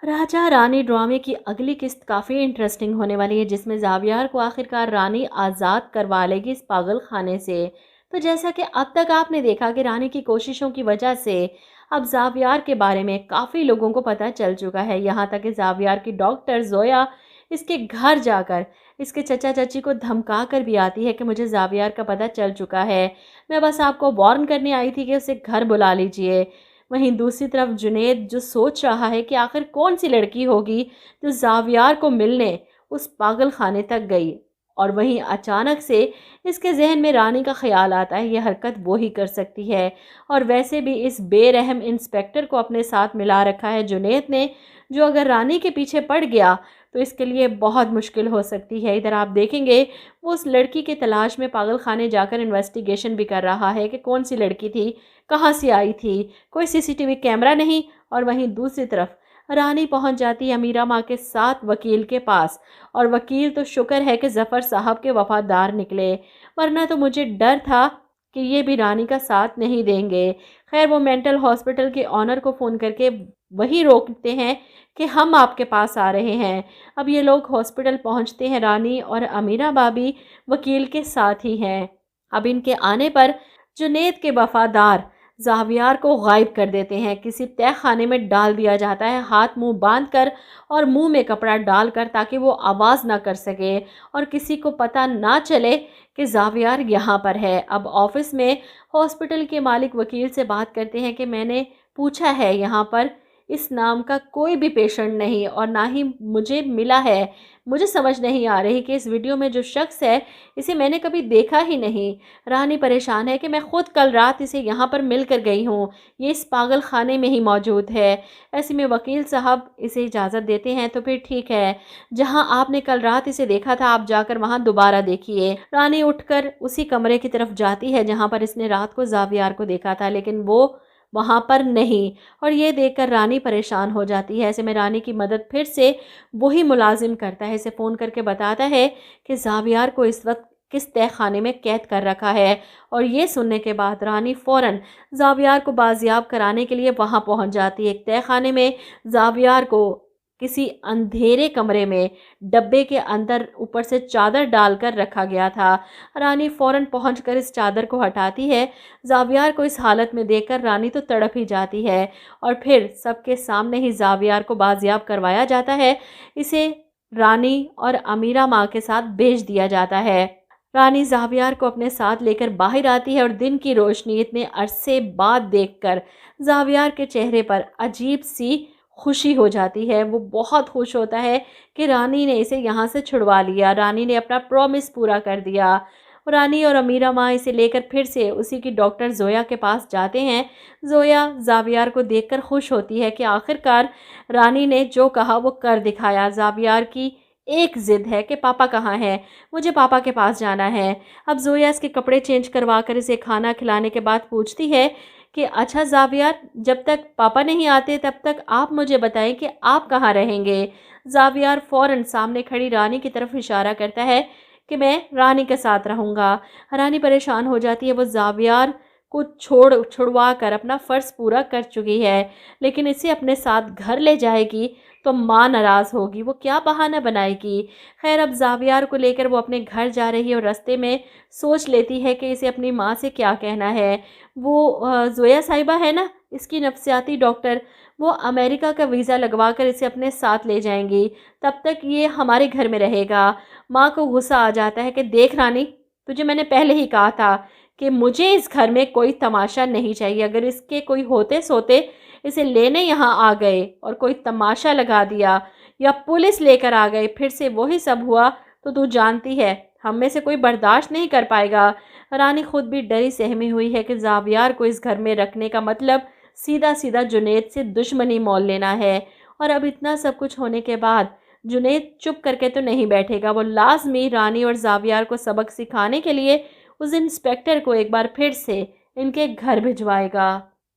राजा रानी ड्रामे की अगली किस्त काफ़ी इंटरेस्टिंग होने वाली है, जिसमें ज़ावियार को आखिरकार रानी आज़ाद करवा लेगी इस पागल खाने से। तो जैसा कि अब तक आपने देखा कि रानी की कोशिशों की वजह से अब ज़ावियार के बारे में काफ़ी लोगों को पता चल चुका है। यहाँ तक कि ज़ावियार की डॉक्टर जोया इसके घर जाकर इसके चचा चाची को धमका कर भी आती है कि मुझे ज़ावियार का पता चल चुका है, मैं बस आपको वार्न करने आई थी कि उसे घर बुला लीजिए। वहीं दूसरी तरफ जुनैद जो सोच रहा है कि आखिर कौन सी लड़की होगी जो ज़ावियार को मिलने उस पागल खाने तक गई, और वहीं अचानक से इसके जहन में रानी का ख्याल आता है, यह हरकत वो ही कर सकती है। और वैसे भी इस बेरहम इंस्पेक्टर को अपने साथ मिला रखा है जुनैद ने, जो अगर रानी के पीछे पड़ गया तो इसके लिए बहुत मुश्किल हो सकती है। इधर आप देखेंगे वो उस लड़की की तलाश में पागल खाने जाकर इन्वेस्टिगेशन भी कर रहा है कि कौन सी लड़की थी, कहाँ से आई थी, कोई सीसीटीवी कैमरा नहीं। और वहीं दूसरी तरफ रानी पहुंच जाती है अमीरा माँ के साथ वकील के पास, और वकील तो शुक्र है कि ज़फ़र साहब के वफ़ादार निकले, वरना तो मुझे डर था कि ये भी रानी का साथ नहीं देंगे। खैर वो मेंटल हॉस्पिटल के ऑनर को फ़ोन करके वही रोकते हैं कि हम आपके पास आ रहे हैं। अब ये लोग हॉस्पिटल पहुंचते हैं, रानी और अमीरा भाभी वकील के साथ ही हैं। अब इनके आने पर जुनैद के वफ़ादार ज़ावियार को गायब कर देते हैं, किसी तय खाने में डाल दिया जाता है, हाथ मुंह बांध कर और मुंह में कपड़ा डालकर, ताकि वो आवाज़ ना कर सके और किसी को पता ना चले कि ज़ावियार यहाँ पर है। अब ऑफिस में हॉस्पिटल के मालिक वकील से बात करते हैं कि मैंने पूछा है, यहाँ पर इस नाम का कोई भी पेशेंट नहीं और ना ही मुझे मिला है। मुझे समझ नहीं आ रही कि इस वीडियो में जो शख्स है इसे मैंने कभी देखा ही नहीं। रानी परेशान है कि मैं खुद कल रात इसे यहाँ पर मिल कर गई हूँ, ये इस पागल खाने में ही मौजूद है। ऐसे में वकील साहब इसे इजाज़त देते हैं तो फिर ठीक है, जहाँ आपने कल रात इसे देखा था आप जाकर वहाँ दोबारा देखिए। रानी उठकर उसी कमरे की तरफ जाती है जहाँ पर इसने रात को ज़ावियार को देखा था, लेकिन वो वहाँ पर नहीं। और ये देखकर रानी परेशान हो जाती है। ऐसे में रानी की मदद फिर से वही मुलाजिम करता है, इसे फ़ोन करके बताता है कि ज़ावियार को इस वक्त किस तय खाने में कैद कर रखा है। और ये सुनने के बाद रानी फ़ौरन ज़ावियार को बाजियाब कराने के लिए वहाँ पहुँच जाती है। एक तय खाने में ज़ावियार को किसी अंधेरे कमरे में डब्बे के अंदर ऊपर से चादर डालकर रखा गया था। रानी फ़ौरन पहुंचकर इस चादर को हटाती है। ज़ावियार को इस हालत में देखकर रानी तो तड़प ही जाती है, और फिर सबके सामने ही ज़ावियार को बाजियाब करवाया जाता है। इसे रानी और अमीरा माँ के साथ भेज दिया जाता है। रानी ज़ावियार को अपने साथ लेकर बाहर आती है और दिन की रोशनी इतने अरसे बाद देखकर ज़ावियार के चेहरे पर अजीब सी खुशी हो जाती है। वो बहुत खुश होता है कि रानी ने इसे यहाँ से छुड़वा लिया, रानी ने अपना प्रॉमिस पूरा कर दिया। रानी और अमीरा माँ इसे लेकर फिर से उसी की डॉक्टर जोया के पास जाते हैं। जोया ज़ावियार को देखकर खुश होती है कि आखिरकार रानी ने जो कहा वो कर दिखाया। ज़ावियार की एक ज़िद है कि पापा कहाँ हैं, मुझे पापा के पास जाना है। अब जोया इसके कपड़े चेंज करवा कर इसे खाना खिलाने के बाद पूछती है कि अच्छा ज़ावियार, जब तक पापा नहीं आते तब तक आप मुझे बताएं कि आप कहाँ रहेंगे। ज़ावियार फ़ौरन सामने खड़ी रानी की तरफ इशारा करता है कि मैं रानी के साथ रहूँगा। रानी परेशान हो जाती है, वो ज़ावियार को छुड़वा कर अपना फ़र्ज़ पूरा कर चुकी है, लेकिन इसे अपने साथ घर ले जाएगी तो माँ नाराज़ होगी, वो क्या बहाना बनाएगी। खैर अब ज़ावियार को लेकर वो अपने घर जा रही है और रास्ते में सोच लेती है कि इसे अपनी माँ से क्या कहना है। वो जोया साहिबा है ना, इसकी नफ्सियाती डॉक्टर, वो अमेरिका का वीज़ा लगवा कर इसे अपने साथ ले जाएंगी, तब तक ये हमारे घर में रहेगा। माँ को गुस्सा आ जाता है कि देख रानी, तुझे मैंने पहले ही कहा था कि मुझे इस घर में कोई तमाशा नहीं चाहिए। अगर इसके कोई होते सोते इसे लेने यहाँ आ गए और कोई तमाशा लगा दिया या पुलिस लेकर आ गए, फिर से वही सब हुआ, तो तू जानती है हम में से कोई बर्दाश्त नहीं कर पाएगा। रानी खुद भी डरी सहमी हुई है कि ज़ावियार को इस घर में रखने का मतलब सीधा सीधा जुनैद से दुश्मनी मोल लेना है। और अब इतना सब कुछ होने के बाद जुनैद चुप करके तो नहीं बैठेगा, वो लाजमी रानी और ज़ावियार को सबक सिखाने के लिए उस इंस्पेक्टर को एक बार फिर से इनके घर भिजवाएगा।